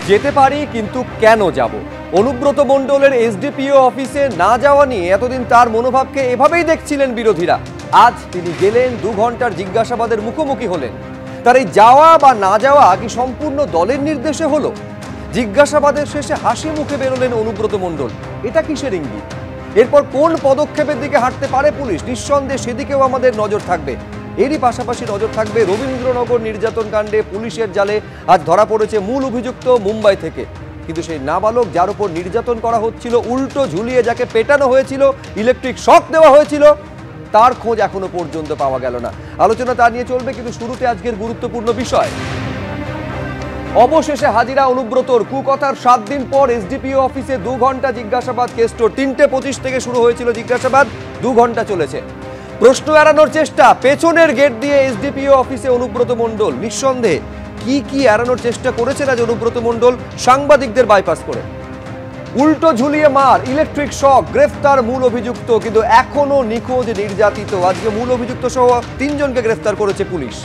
যেতে পারি কিন্তু কেন যাব? অনুব্রত মণ্ডলের এসডিপিও অফিসে না যাওয়া নিয়ে এতদিন তার মনোভাবকে এভাবেই দেখছিলেন বিরোধীরা। আজ তিনি গেলেন, 2 ঘন্টার জিজ্ঞাসাবাদের মুখোমুখি হলেন। তার এই যাওয়া বা না যাওয়া কি সম্পূর্ণ দলের নির্দেশে হলো? জিজ্ঞাসাবাদের শেষে হাসি মুখে বেরোলেন অনুব্রত মণ্ডল। এটা কিসের ইঙ্গিত? এরপর কোন পদক্ষেপের দিকে হাঁটতে পারে পুলিশ? নিঃসন্দেহে সেদিকেও আমাদের নজর থাকবে। এরই পাশাপাশি নজর থাকবে রবীন্দ্রনগর নির্যাতন কাণ্ডে পুলিশের জালে আজ ধরা পড়েছে মূল অভিযুক্ত মুম্বাই থেকে। কিন্তু সেই নাবালক যার উপর নির্যাতন করা হচ্ছিল, উল্টো ঝুলিয়ে যাকে পেটানো হয়েছিল, ইলেকট্রিক শক দেওয়া হয়েছিল, তার খোঁজ এখনো পর্যন্ত পাওয়া গেল না। আলোচনা তা নিয়ে চলবে, কিন্তু শুরুতে আজকের গুরুত্বপূর্ণ বিষয়। অবশেষে হাজিরা অনুব্রতর। কুকথার 7 দিন পর এসডিপিও অফিসে 2 ঘন্টা জিজ্ঞাসাবাদ। কেস্টোর 3:25 থেকে শুরু হয়েছিল জিজ্ঞাসাবাদ, 2 ঘন্টা চলেছে। প্রশ্ন এড়ানোর চেষ্টা, পেছনের গেট দিয়ে এসডিপিও অফিসে অনুব্রত মণ্ডল। নিঃসন্দেহে কি এড়ানোর চেষ্টা করেছেন আজ অনুব্রত মণ্ডল? সাংবাদিকদের বাইপাস করে উল্টো ঝুলিয়ে মার, ইলেকট্রিক শক, গ্রেফতার মূল অভিযুক্ত। কিন্তু এখনো নিখোঁজ, নির্যাতিত। আজকে মূল অভিযুক্ত সহ 3 জনকে গ্রেফতার করেছে পুলিশ।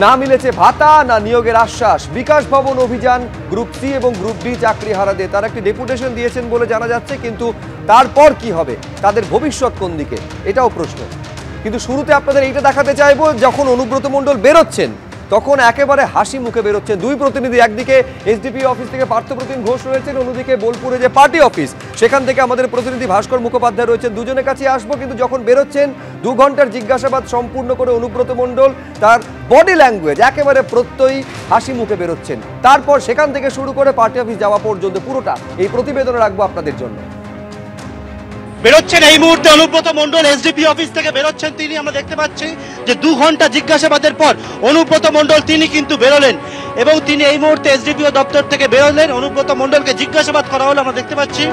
না মিলেছে ভাতা, না নিয়োগের আশ্বাস। বিকাশ ভবন অভিযান, গ্রুপ সি এবং গ্রুপ ডি চাকরি হারাদের তারা একটি ডেপুটেশন দিয়েছেন বলে জানা যাচ্ছে, কিন্তু তারপর কি হবে, তাদের ভবিষ্যৎ কোন দিকে, এটাও প্রশ্ন। কিন্তু শুরুতে আপনাদের এইটা দেখাতে চাইবো, যখন অনুব্রত মণ্ডল বেরোচ্ছেন তখন একেবারে হাসি মুখে বেরোচ্ছেন। 2 প্রতিনিধি, একদিকে এসডিপিও অফিস থেকে পার্থপ্রতিম ঘোষ রয়েছেন, অন্যদিকে বোলপুরে যে পার্টি অফিস সেখান থেকে আমাদের প্রতিনিধি ভাস্কর মুখোপাধ্যায় রয়েছেন। দুজনের কাছে আসবো, কিন্তু যখন বেরোচ্ছেন 2 ঘন্টার জিজ্ঞাসাবাদ সম্পূর্ণ করে অনুব্রত মণ্ডল, তার বডি ল্যাঙ্গুয়েজ একেবারে প্রত্যয়ী হাসি মুখে বেরোচ্ছেন। তারপর সেখান থেকে শুরু করে পার্টি অফিস যাওয়া পর্যন্ত পুরোটা এই প্রতিবেদনে রাখবো আপনাদের জন্য। বেরোচ্ছেন এই মুহূর্তে অনুব্রত মণ্ডল এসডিপি অফিস থেকে বেরোচ্ছেন তিনি। আমরা দেখতে পাচ্ছি যে 2 ঘন্টা জিজ্ঞাসাবাদের পর অনুব্রত মণ্ডল তিনি কিন্তু বেরোলেন এবং তিনি এই মুহূর্তে এসডিপিও দপ্তর থেকে বেরোলেন। অনুব্রত মণ্ডলকে জিজ্ঞাসাবাদ করা হলো, আমরা দেখতে পাচ্ছি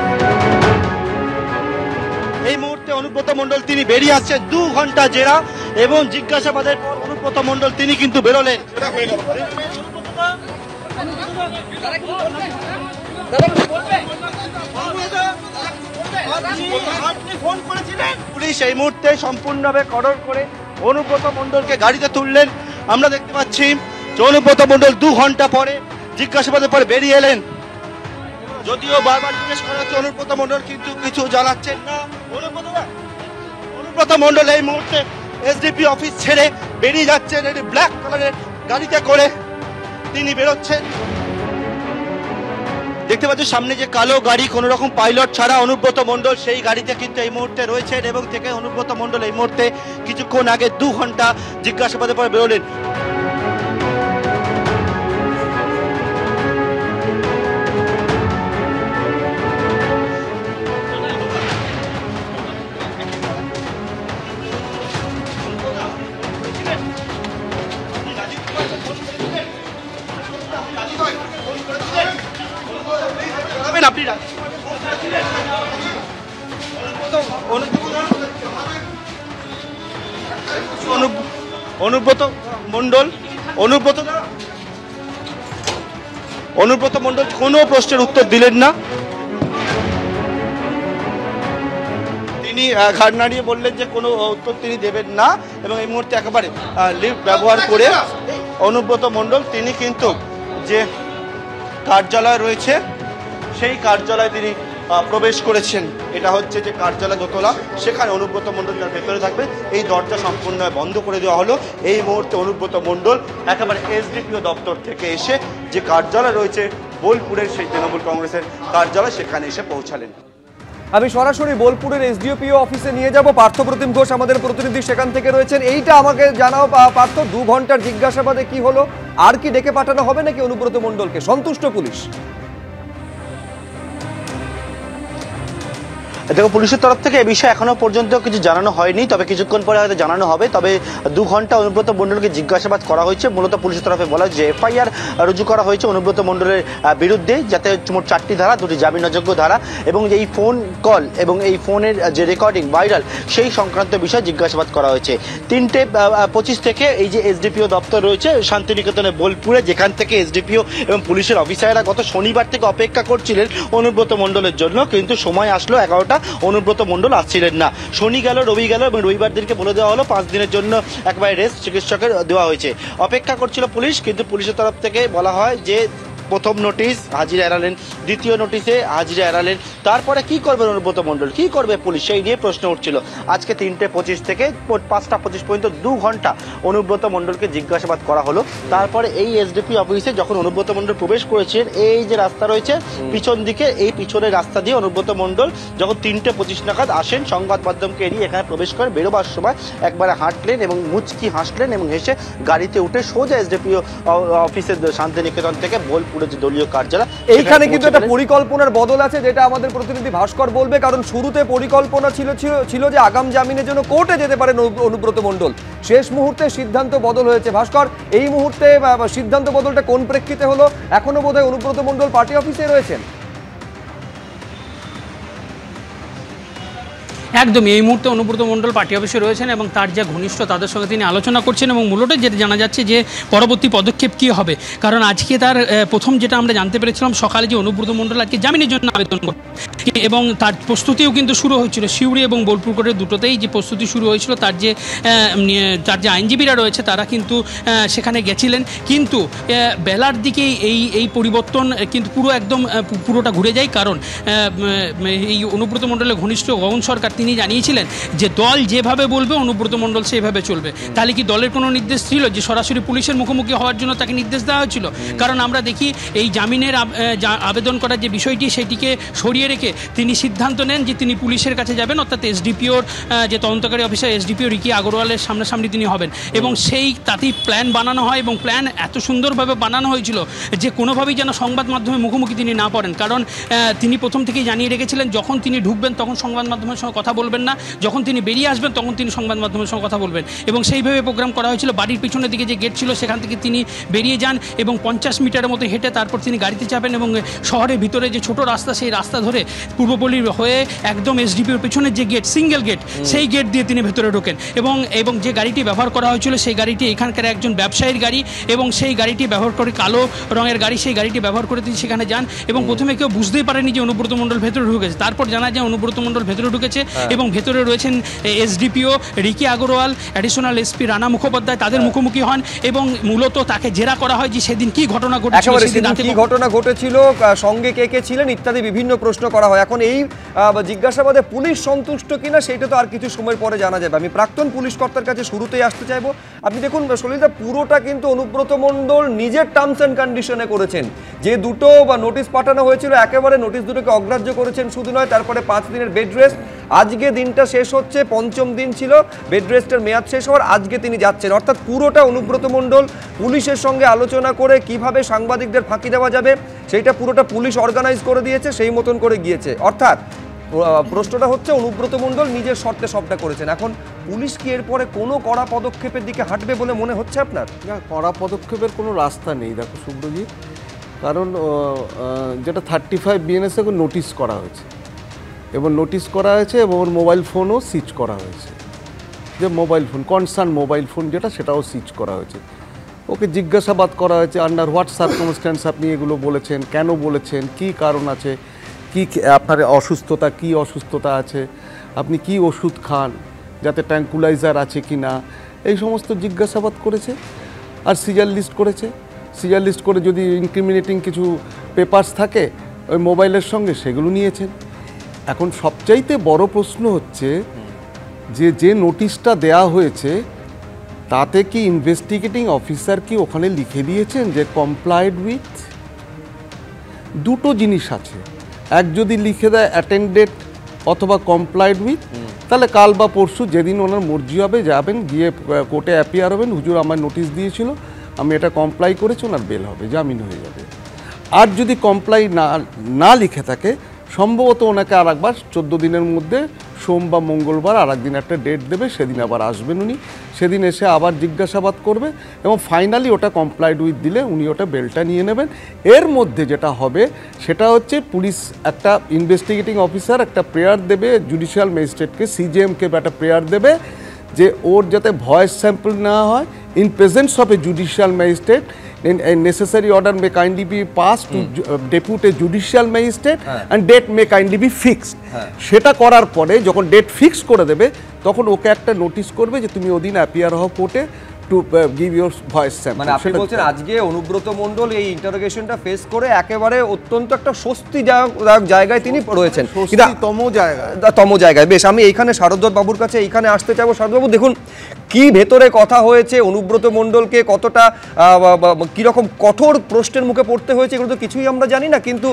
এই মুহূর্তে অনুব্রত মণ্ডল তিনি বেরিয়ে আসছেন। 2 ঘন্টা জেরা এবং জিজ্ঞাসাবাদের পর অনুব্রত মণ্ডল তিনি কিন্তু বেরোলেন। পুলিশ এই মুহূর্তে সম্পূর্ণভাবে কর্ডন করে অনুব্রত মণ্ডলকে গাড়িতে তুললেন। আমরা দেখতে পাচ্ছি যে অনুব্রত মণ্ডল 2 ঘন্টা পরে জিজ্ঞাসাবাদের পরে বেরিয়ে এলেন। যদিও বারবার জিজ্ঞেস করা হচ্ছে অনুব্রত মণ্ডল কিন্তু কিছু জানাচ্ছেন না। অনুব্রত মণ্ডল এই মুহূর্তে এসডিপি অফিস ছেড়ে বেরিয়ে যাচ্ছেন। এটি ব্ল্যাক কালারের গাড়িতে করে তিনি বেরোচ্ছেন। দেখতে পাচ্ছি সামনে যে কালো গাড়ি, কোন রকম পাইলট ছাড়া অনুব্রত মণ্ডল সেই গাড়িতে কিন্তু এই মুহূর্তে রয়েছেন এবং থেকে অনুব্রত মণ্ডল এই মুহূর্তে কিছুক্ষণ আগে 2 ঘন্টা জিজ্ঞাসাবাদের পর বেরোলেন। অনুব্রত মণ্ডল কোনো প্রশ্নের উত্তর দিলেন না। তিনি ঘাড় নাড়িয়ে বললেন যে কোনো উত্তর তিনি দেবেন না এবং এই মুহূর্তে একেবারে লিফট ব্যবহার করে অনুব্রত মণ্ডল তিনি কিন্তু যে কার্যালয় রয়েছে সেই কার্যালয়ে তিনি প্রবেশ করেছেন। এটা হচ্ছে যে কার্যালয় দোতলা, সেখানে অনুব্রত মণ্ডল যার ভেতরে থাকবে এই দরজা সম্পূর্ণ বন্ধ করে দেওয়া হলো। এই মুহূর্তে অনুব্রত মণ্ডল একেবারে এসডিপিও দপ্তর থেকে এসে যে কার্যালয় রয়েছে বোলপুরের সেই তৃণমূল কংগ্রেসের কার্যালয় সেখানে এসে পৌঁছালেন। আমি সরাসরি বোলপুরের এসডিপিও অফিসে নিয়ে যাব। পার্থপ্রতিম ঘোষ আমাদের প্রতিনিধি সেখান থেকে রয়েছেন। এইটা আমাকে জানাও পার্থ, 2 ঘন্টার জিজ্ঞাসাবাদে কি হলো? আর কি ডেকে পাঠানো হবে নাকি অনুব্রত মণ্ডলকে? সন্তুষ্ট পুলিশ? দেখো, পুলিশের তরফ থেকে এই বিষয়ে এখনো পর্যন্ত কিছু জানানো হয়নি, তবে কিছুক্ষণ পরে হয়তো জানানো হবে। তবে 2 ঘন্টা অনুব্রত মণ্ডলকে জিজ্ঞাসাবাদ করা হয়েছে। মূলত পুলিশের তরফে বলা হয়েছে যে এফআইআর রুজু করা হয়েছে অনুব্রত মণ্ডলের বিরুদ্ধে, যাতে মোট 4টি ধারা, 2টি জামিনযোগ্য ধারা এবং এই ফোন কল এবং এই ফোনের যে রেকর্ডিং ভাইরাল সেই সংক্রান্ত বিষয়ে জিজ্ঞাসাবাদ করা হয়েছে। 3:25 থেকে এই যে এসডিপিও দপ্তর রয়েছে শান্তিনিকেতনে বোলপুরে, যেখান থেকে এসডিপিও এবং পুলিশের অফিসাররা গত শনিবার থেকে অপেক্ষা করছিলেন অনুব্রত মণ্ডলের জন্য, কিন্তু সময় আসলো 11টা, অনুব্রত মণ্ডল আসছিলেন না। শনি গেল, রবি গেল এবং রবিবার দিনকে বলে দেওয়া হলো 5 দিনের জন্য একবার রেস্ট চিকিৎসকের দেওয়া হয়েছে। অপেক্ষা করছিল পুলিশ, কিন্তু পুলিশের তরফ থেকে বলা হয় যে প্রথম নোটিশ হাজিরা এড়ালেন, দ্বিতীয় নোটিশে হাজিরা এড়ালেন, তারপরে কি করবেন অনুব্রত মণ্ডল, কি করবে পুলিশ, সেই নিয়ে প্রশ্ন উঠছিল। আজকে 3:25 থেকে 5:25 পর্যন্ত 2 ঘন্টা অনুব্রত মণ্ডলকে জিজ্ঞাসাবাদ করা হলো। তারপরে এই এসডিপি অফিসে যখন অনুব্রত মণ্ডল প্রবেশ করেছেন, এই যে রাস্তা রয়েছে পিছন দিকে, এই পিছনের রাস্তা দিয়ে অনুব্রত মণ্ডল যখন 3:25 নাগাদ আসেন, সংবাদ মাধ্যমকে এড়িয়ে এখানে প্রবেশ করেন। বেরোবার সময় একবারে হাঁটলেন এবং মুচকি হাসলেন এবং হেসে গাড়িতে উঠে সোজা এসডিপিও অফিসের শান্তিনিকেতন থেকে বোলপুরের যে দলীয় কার্যালয়, এইখানে কিন্তু একটা পরিকল্পনার বদল আছে, যেটা আমাদের প্রতিনিধি ভাস্কর বলবে। কারণ শুরুতে পরিকল্পনা ছিল যে আগাম জামিনের জন্য কোর্টে যেতে পারেন অনুব্রত মণ্ডল, শেষ মুহূর্তে সিদ্ধান্ত বদল হয়েছে। ভাস্কর, এই মুহূর্তে সিদ্ধান্ত বদলটা কোন প্রেক্ষিতে হলো? এখনো বোধহয় অনুব্রত মণ্ডল পার্টি অফিসে রয়েছেন। একদমই এই মুহূর্তে অনুব্রত মণ্ডল পার্টি অফিসে রয়েছেন এবং তার যা ঘনিষ্ঠ তাদের সঙ্গে তিনি আলোচনা করছেন এবং মূলত যেটা জানা যাচ্ছে যে পরবর্তী পদক্ষেপ কী হবে। কারণ আজকে তার প্রথম যেটা আমরা জানতে পেরেছিলাম সকালে যে অনুব্রত মণ্ডল আজকে জামিনের জন্য আবেদন করে এবং তার প্রস্তুতিও কিন্তু শুরু হয়েছিল সিউড়ি এবং বোলপুর কোর্টের দুটোতেই যে প্রস্তুতি শুরু হয়েছিল। তার যে আইনজীবীরা রয়েছে তারা কিন্তু সেখানে গেছিলেন, কিন্তু বেলার দিকেই এই পরিবর্তন কিন্তু পুরোটা ঘুরে যায়। কারণ এই অনুব্রত মণ্ডলের ঘনিষ্ঠ গগন সরকার তিনি জানিয়েছিলেন যে দল যেভাবে বলবে অনুব্রত মণ্ডল সেইভাবে চলবে। তাহলে কি দলের কোনো নির্দেশ ছিল যে সরাসরি পুলিশের মুখোমুখি হওয়ার জন্য তাকে নির্দেশ দেওয়া হয়েছিল? কারণ আমরা দেখি এই জামিনের আবেদন করার যে বিষয়টি সেটিকে সরিয়ে রেখে তিনি সিদ্ধান্ত নেন যে তিনি পুলিশের কাছে যাবেন, অর্থাৎ এসডিপিওর যে তদন্তকারী অফিসার এসডিপিও রিকি আগরওয়ালের সামনাসামনি তিনি হবেন এবং তাতেই প্ল্যান বানানো হয় এবং প্ল্যান এত সুন্দরভাবে বানানো হয়েছিল যে কোনোভাবেই যেন সংবাদ মাধ্যমের মুখোমুখি তিনি না পড়েন। কারণ তিনি প্রথম থেকেই জানিয়ে রেখেছিলেন যখন তিনি ঢুকবেন তখন সংবাদ মাধ্যমের সঙ্গে কথা বলবেন না, যখন তিনি বেরিয়ে আসবেন তখন তিনি সংবাদ মাধ্যমের সঙ্গে কথা বলবেন এবং সেইভাবে প্রোগ্রাম করা হয়েছিল। বাড়ির পিছনের দিকে যে গেট ছিল সেখান থেকে তিনি বেরিয়ে যান এবং 50 মিটারের মতো হেঁটে তারপর তিনি গাড়িতে চাপেন এবং শহরের ভিতরে যে ছোট রাস্তা সেই রাস্তা ধরে পূর্বপল্লীর হয়ে একদম এসডিপির পিছনের যে গেট, সিঙ্গেল গেট, সেই গেট দিয়ে তিনি ভেতরে ঢোকেন এবং যে গাড়িটি ব্যবহার করা হয়েছিল সেই গাড়িটি এখানকার একজন ব্যবসায়ীর গাড়ি এবং সেই গাড়িটি ব্যবহার করে কালো রঙের গাড়ি, সেই গাড়িটি ব্যবহার করে তিনি সেখানে যান এবং প্রথমে কেউ বুঝতেই পারেনি যে অনুব্রত মণ্ডল ভেতরে ঢুকেছে। তারপর জানা যায় অনুব্রত মণ্ডল ভেতরে ঢুকেছে এবং ভেতরে রয়েছেন SDPO Ricky Agarwal, additional SP Rana Mukhopadhyay, তাদের মুখোমুখি হন এবং মূলত তাকে জেরা করা হয় যে সেদিন কি ঘটনা ঘটেছিল, সঙ্গে কে কে ছিলেন ইত্যাদি বিভিন্ন প্রশ্ন করা হয়। এখন এই জিজ্ঞাসাবাদে পুলিশ সন্তুষ্ট কিনা সেটা তো আর কিছু সময় পরে জানা যাবে। আমি প্রাক্তন পুলিশ কর্তার কাছে শুরুতেই আসতে চাইবো। আপনি দেখুন সলিলদা, পুরোটা কিন্তু অনুব্রত মণ্ডল নিজের টার্মস অ্যান্ড কন্ডিশনে করেছেন। যে দুটো নোটিশ পাঠানো হয়েছিল একেবারে নোটিশ দুটোকে অগ্রাহ্য করেছেন। শুধু নয়, তারপরে 5 দিনের বেড রেস্ট, আজকে দিনটা শেষ হচ্ছে, 5ম দিন ছিল বেড রেস্টের মেয়াদ শেষ হওয়ার, আজকে তিনি যাচ্ছেন। অর্থাৎ পুরোটা অনুব্রত মণ্ডল পুলিশের সঙ্গে আলোচনা করে কিভাবে সাংবাদিকদের ফাঁকি দেওয়া যাবে সেইটা পুরোটা পুলিশ অর্গানাইজ করে দিয়েছে, সেই মতন করে গিয়েছে। অর্থাৎ প্রশ্নটা হচ্ছে অনুব্রত মণ্ডল নিজের শর্তে সবটা করেছেন। এখন পুলিশ কি এরপরে কোনো কড়া পদক্ষেপের দিকে হাঁটবে বলে মনে হচ্ছে আপনার? না, কড়া পদক্ষেপের কোনো রাস্তা নেই। দেখো সুব্রজিৎ, কারণ যেটা 35 বিএনএসে নোটিশ করা হয়েছে এবং ওর মোবাইল ফোনও সিজ করা হয়েছে। যে mobile phone concern mobile phone যেটা, সেটাও সিজ করা হয়েছে। ওকে জিজ্ঞাসাবাদ করা হয়েছে আন্ডার হোয়াট সার্কামস্ট্যান্স আপনি এগুলো বলেছেন, কেন বলেছেন, কি কারণ আছে, কি আপনার অসুস্থতা, কি অসুস্থতা আছে, আপনি কি ওষুধ খান, যাতে ট্যাঙ্কুলাইজার আছে কি না, এই সমস্ত জিজ্ঞাসাবাদ করেছে। আর সিজার লিস্ট করেছে। সিজার লিস্ট করে যদি ইনক্রিমিনেটিং কিছু পেপারস থাকে ওই মোবাইলের সঙ্গে, সেগুলো নিয়েছেন। এখন সবচাইতে বড় প্রশ্ন হচ্ছে যে নোটিশটা দেয়া হয়েছে তাতে কি ইনভেস্টিগেটিং অফিসার কি ওখানে লিখে দিয়েছেন যে কমপ্লাইড উইথ? দুটো জিনিস আছে, এক যদি লিখে দেয় অ্যাটেন্ডেড অথবা কমপ্লাইড উইথ, তাহলে কাল বা পরশু যেদিন ওনার মর্জি হবে যাবেন, গিয়ে কোর্টে অ্যাপিয়ার হবেন, হুজুর আমার নোটিশ দিয়েছিল, আমি এটা কমপ্লাই করেছি, ওনার বেল হবে, জামিন হয়ে যাবে। আর যদি কমপ্লাই না লিখে থাকে, সম্ভবত ওনাকে আর একবার 14 দিনের মধ্যে সোম বা মঙ্গলবার আর একদিন একটা ডেট দেবে, সেদিন আবার আসবেন উনি, সেদিন এসে আবার জিজ্ঞাসাবাদ করবে এবং ফাইনালি ওটা কমপ্লাইড উইথ দিলে উনি ওটা বেলটা নিয়ে নেবেন। এর মধ্যে যেটা হবে সেটা হচ্ছে পুলিশ একটা ইনভেস্টিগেটিং অফিসার একটা প্রেয়ার দেবে জুডিশিয়াল ম্যাজিস্ট্রেটকে, সিজিএমকে একটা প্রেয়ার দেবে যে ওর যাতে ভয়েস স্যাম্পল নেওয়া হয় in presence of a judicial magistrate, then a necessary order may kindly be passed to depute a judicial magistrate and date may kindly be fixed. সেটা করার পরে যখন ডেট ফিক্স করে দেবে তখন ওকে একটা নোটিশ করবে যে তুমি ওদিন অ্যাপিয়ার হও কোর্টে, to give your voice sample. মানে আপনি বলছেন আজকে অনুব্রত মণ্ডল এই ইন্টারোগেশনটা ফেস করে একেবারে অত্যন্ত একটা স্বস্তিদায়ক জায়গায় তিনি রয়েছেন, তম জায়গায়। বেশ, আমি এইখানে শারদদত্ত বাবুর কাছে এইখানে আসতে চাইবো। শারদবাবু, দেখুন কি ভেতরে কথা হয়েছে, অনুব্রত মণ্ডলকে কতটা কিরকম কঠোর প্রশ্নের মুখে পড়তে হয়েছে এগুলো তো কিছুই আমরা জানি না, কিন্তু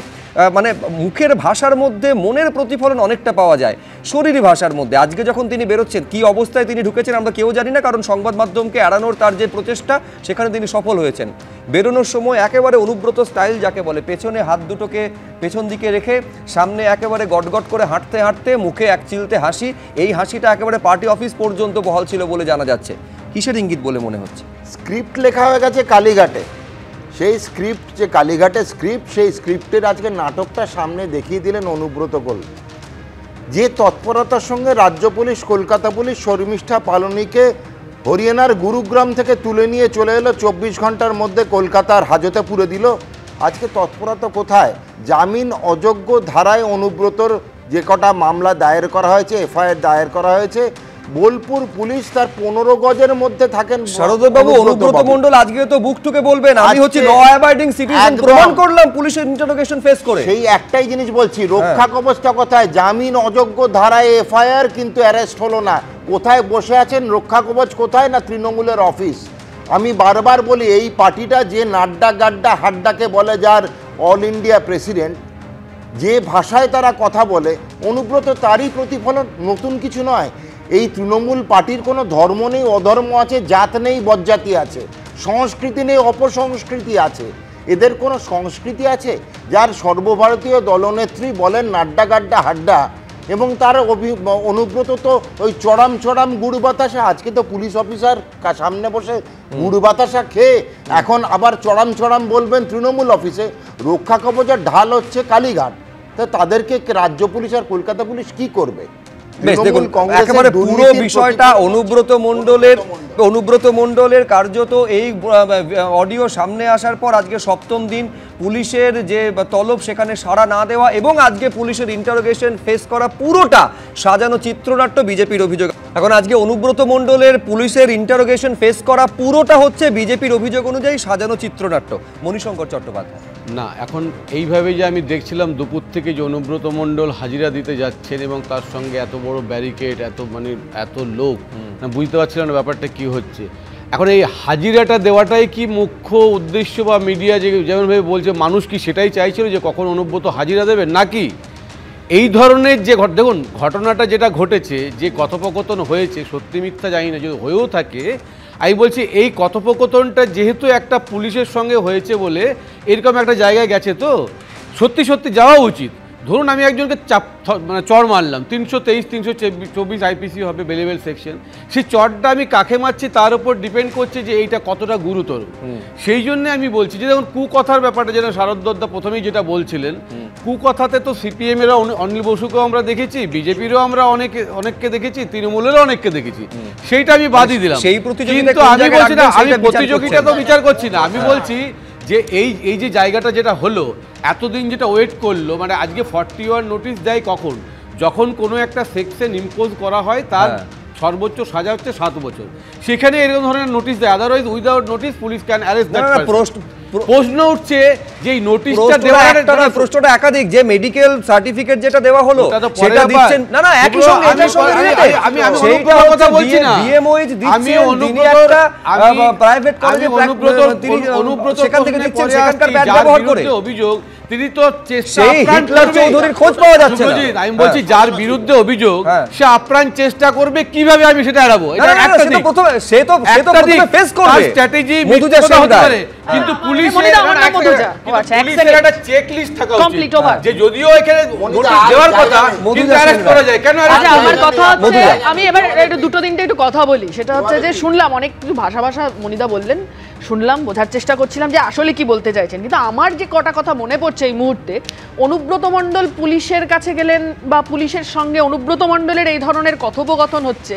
মানে মুখের ভাষার মধ্যে মনের প্রতিফলন অনেকটা পাওয়া যায়, শরীরী ভাষার মধ্যে। আজকে যখন তিনি বেরোচ্ছেন, কি অবস্থায় তিনি ঢুকেছেন আমরা কেউ জানি না, কারণ সংবাদ মাধ্যমকে এড়ানোর তার যে প্রচেষ্টা সেখানে তিনি সফল হয়েছেন। বেরোনোর সময় একেবারে অনুব্রত স্টাইল যাকে বলে, পেছনে হাত দুটোকে পেছন দিকে রেখে সামনে একেবারে গটগট করে হাঁটতে হাঁটতে মুখে এক চিলতে হাসি, এই হাসিটা একেবারে পার্টি অফিস পর্যন্ত বহাল ছিল বলে জানা যাচ্ছে। কিসের ইঙ্গিত বলে মনে হচ্ছে? স্ক্রিপ্ট লেখা হয়ে গেছে কালীঘাটে, সেই স্ক্রিপ্ট যে কালীঘাটের স্ক্রিপ্ট, সেই স্ক্রিপ্টের আজকে নাটকটা সামনে দেখিয়ে দিলেন অনুব্রত গোল। যে তৎপরতার সঙ্গে রাজ্য পুলিশ, কলকাতা পুলিশ শর্মিষ্ঠা পালনিকে হরিয়ানার গুরুগ্রাম থেকে তুলে নিয়ে চলে এলো, 24 ঘন্টার মধ্যে কলকাতার হাজতে পুরে দিল। আজকে তৎপরতা কোথায়? জামিন অযোগ্য ধারায় অনুব্রতর যে কটা মামলা দায়ের করা হয়েছে, এফআইআর দায়ের করা হয়েছে, বোলপুর পুলিশ তার 15 গজের মধ্যে থাকেন। শারদদত্ত বাবু, অনুব্রত মণ্ডল আজকে তো বুক ঠুকে বলবেন আমি হচ্ছে ল অ্যাবাইডিং সিটিজেন, প্রমাণ করলাম পুলিশের ইন্টারোগেশন ফেস করে। সেই একটাই জিনিস বলছি, রক্ষা কবচটা কোথায়? জামিন অযোগ্য ধারায় এফআইআর, কিন্তু অ্যারেস্ট হলো না। কোথায় বসে আছেন? রক্ষা কবচ কোথায়? না তৃণমূলের অফিস। আমি বারবার বলি, এই পার্টিটা যে নাড্ডা গাড্ডা হাড্ডাকে বলে, যার অল ইন্ডিয়া প্রেসিডেন্ট, যে ভাষায় তারা কথা বলে, অনুব্রত তারই প্রতিফলন, নতুন কিছু নয়। এই তৃণমূল পার্টির কোনো ধর্ম নেই, অধর্ম আছে, জাত নেই, বজ্জাতি আছে, সংস্কৃতি নেই, অপসংস্কৃতি আছে। এদের কোনো সংস্কৃতি আছে? যার সর্বভারতীয় দলনেত্রী বলেন নাড্ডা গাড্ডা হাড্ডা, এবং তার অনুব্রত তো ওই চড়াম চড়াম গুড় বাতাসা। আজকে তো পুলিশ অফিসার সামনে বসে গুড় বাতাসা খেয়ে এখন আবার চড়াম চড়াম বলবেন তৃণমূল অফিসে। রক্ষা কবচের ঢাল হচ্ছে কালীঘাট। তো তাদেরকে রাজ্য পুলিশ আর কলকাতা পুলিশ কি করবে? একেবারে পুরো বিষয়টা অনুব্রত মণ্ডলের কার্যত এই অডিও সামনে আসার পর আজকে 7ম দিন পুলিশের যে তলব সেখানে সাড়া না দেওয়া, এবং আজকে পুলিশের ইন্টারোগেশন ফেস করা, পুরোটা সাজানো চিত্রনাট্য বিজেপির অভিযোগ। এখন আজকে অনুব্রত মণ্ডলের পুলিশের ইন্টারোগেশন ফেস করা পুরোটা হচ্ছে বিজেপির অভিযোগ অনুযায়ী সাজানো চিত্রনাট্য। মণিশঙ্কর চট্টোপাধ্যায়, না, এখন এইভাবে যে আমি দেখছিলাম দুপুর থেকে যে অনুব্রত মণ্ডল হাজিরা দিতে যাচ্ছেন এবং তার সঙ্গে এত বড় ব্যারিকেড, এত লোক, না বুঝতে পারছিলাম না ব্যাপারটা কি হচ্ছে। এখন এই হাজিরাটা দেওয়াটাই কি মুখ্য উদ্দেশ্য, বা মিডিয়া যেমনভাবে বলছে, মানুষ কি সেটাই চাইছিল যে কখন অনুব্রত হাজিরা দেবে, নাকি এই ধরনের যে দেখুন ঘটনাটা যেটা ঘটেছে, যে কথোপকথন হয়েছে, সত্যি মিথ্যা জানি না, যদি হয়েও থাকে আমি বলছি এই কথোপকথনটা যেহেতু একটা পুলিশের সঙ্গে হয়েছে বলে এরকম একটা জায়গায় গেছে, তো সত্যি সত্যি যাওয়া উচিত। ধরুন আমি একজনকে চড় মারলাম, 323 324 আইপিসি হবে বেলেবেল সেকশন, সেই চড়টা আমি কাকে মারছি তার উপর ডিপেন্ড করছে যে এইটা কতটা গুরুতর। সেই জন্য আমি বলছি যে দেখুন কুকথার ব্যাপারটা, যেটা শারদদত্ত প্রথমেই যেটা বলছিলেন, কুকথাতে তো সিপিএমেরও অনিল বসুকেও আমরা দেখেছি, বিজেপিরও আমরা অনেককে দেখেছি, তৃণমূলেরও অনেককে দেখেছি, সেইটা আমি বাদই দিলাম। কিন্তু আমি বলছি না, আমি প্রতিযোগিতা তো বিচার করছি না, আমি বলছি যে এই যে জায়গাটা যেটা হলো, এতদিন যেটা ওয়েট করলো, মানে আজকে 41 নোটিশ দেয় কখন? যখন কোনো একটা সেকশন ইম্পোজ করা হয় তার সর্বোচ্চ সাজা হচ্ছে 7 বছর, সেখানে এরকম ধরনের নোটিশ দেয়, otherwise without notice police can arrest that person. প্রশ্ন উঠছে যে এই নোটিশটা দেওয়ার প্রশ্নটা একাধিক, যে মেডিকেল সার্টিফিকেট যেটা দেওয়া হলো সেটা দিচ্ছেন না, না একই সঙ্গে এটার সঙ্গে আমি অনুব্রতর কথা বলছি না, আমি অনুব্রতর প্রাইভেট কলেজে অনুব্রত সেখান থেকে দিচ্ছেন, সেখানকার ব্যাড ব্যবহার করে অভিযোগ, তিনি তো চৌধুরীর খোঁজ পাওয়া যাচ্ছে না। আমি বলছি যার বিরুদ্ধে অভিযোগ সে আপ্রাণ চেষ্টা করবে, কিভাবে আমি সেটা এড়াবো, এটা একটা দিক। সে তো ফেস করবে স্ট্র্যাটেজি হতে পারে, কিন্তু পুলিশের একটা চেক লিস্ট থাকা উচিত যে যদিও এখানে নোটিশ দেওয়ার কথা কিন্তু অ্যারেস্ট করা যায় কেন। আমার কথা হচ্ছে, আমি এবার একটু দুটো তিনটে একটু কথা বলি, সেটা হচ্ছে যে শুনলাম অনেক কিছু ভাষা মনিদা বললেন, শুনলাম, বোঝার চেষ্টা করছিলাম যে আসলে কি বলতে চাইছেন, কিন্তু আমার যে কটা কথা মনে পড়ছে এই মুহূর্তে, অনুব্রত মণ্ডল পুলিশের কাছে গেলেন বা পুলিশের সঙ্গে অনুব্রত মণ্ডলের এই ধরনের কথোপকথন হচ্ছে,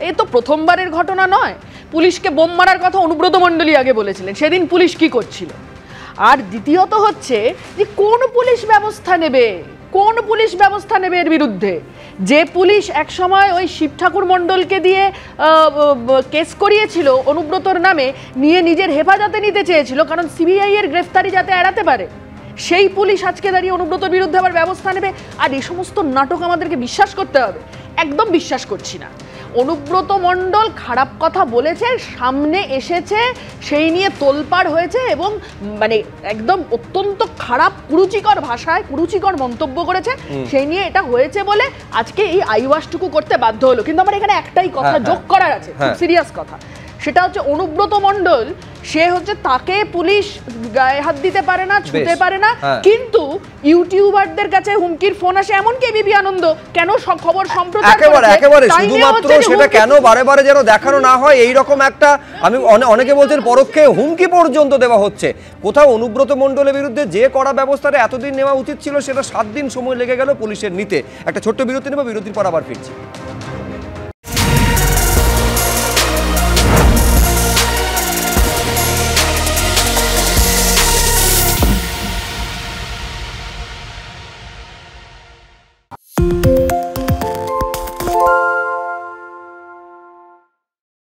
এই তো প্রথমবারের ঘটনা নয়। পুলিশকে বোম মারার কথা অনুব্রত মণ্ডলই আগে বলেছিলেন, সেদিন পুলিশ কি করছিল? আর দ্বিতীয়ত হচ্ছে যে কোন পুলিশ ব্যবস্থা নেবে, কোন পুলিশ ব্যবস্থা নেবে এর বিরুদ্ধে? যে পুলিশ একসময় ওই শিব ঠাকুর মণ্ডলকে দিয়ে কেস করিয়েছিল অনুব্রতর নামে, নিয়ে নিজের হেফাজতে নিতে চেয়েছিল কারণ সিবিআই এর গ্রেফতারি যাতে এড়াতে পারে, সেই পুলিশ আজকে দাঁড়িয়ে অনুব্রতর বিরুদ্ধে আবার ব্যবস্থা নেবে? আর এই সমস্ত নাটক আমাদেরকে বিশ্বাস করতে হবে? একদম বিশ্বাস করছি না। অনুব্রত মণ্ডল খারাপ কথা বলেছে, সামনে এসেছে, সেই নিয়ে তোলপাড় হয়েছে এবং মানে একদম অত্যন্ত খারাপ কুরুচিকর ভাষায় কুরুচিকর মন্তব্য করেছে, সেই নিয়ে এটা হয়েছে বলে আজকে এই আইওয়াসটুকু করতে বাধ্য হলো। কিন্তু আমার এখানে একটাই কথা যোগ করার আছে, খুব সিরিয়াস কথা, সেটা হচ্ছে অনুব্রত মণ্ডল, সে হচ্ছে তাকে পুলিশ গায়ে হাত দিতে পারে না, ছুঁতে পারে না, কিন্তু ইউটিউবারদের কাছে হুমকির ফোন আসে, এমনকি এবিপি আনন্দ কেন খবর সম্প্রচার একেবারে একেবারে শুধুমাত্র সেটা কেন বারে বারে যেন দেখানো না হয় এই রকম একটা, আমি অনেকে বলছেন পরোক্ষে হুমকি পর্যন্ত দেওয়া হচ্ছে। কোথাও অনুব্রত মণ্ডলের বিরুদ্ধে যে কড়া ব্যবস্থাটা এতদিন নেওয়া উচিত ছিল সেটা 7 দিন সময় লেগে গেল পুলিশের নিতে। একটা ছোট্ট বিরতি নেব, বিরতির পর আবার ফিরছি।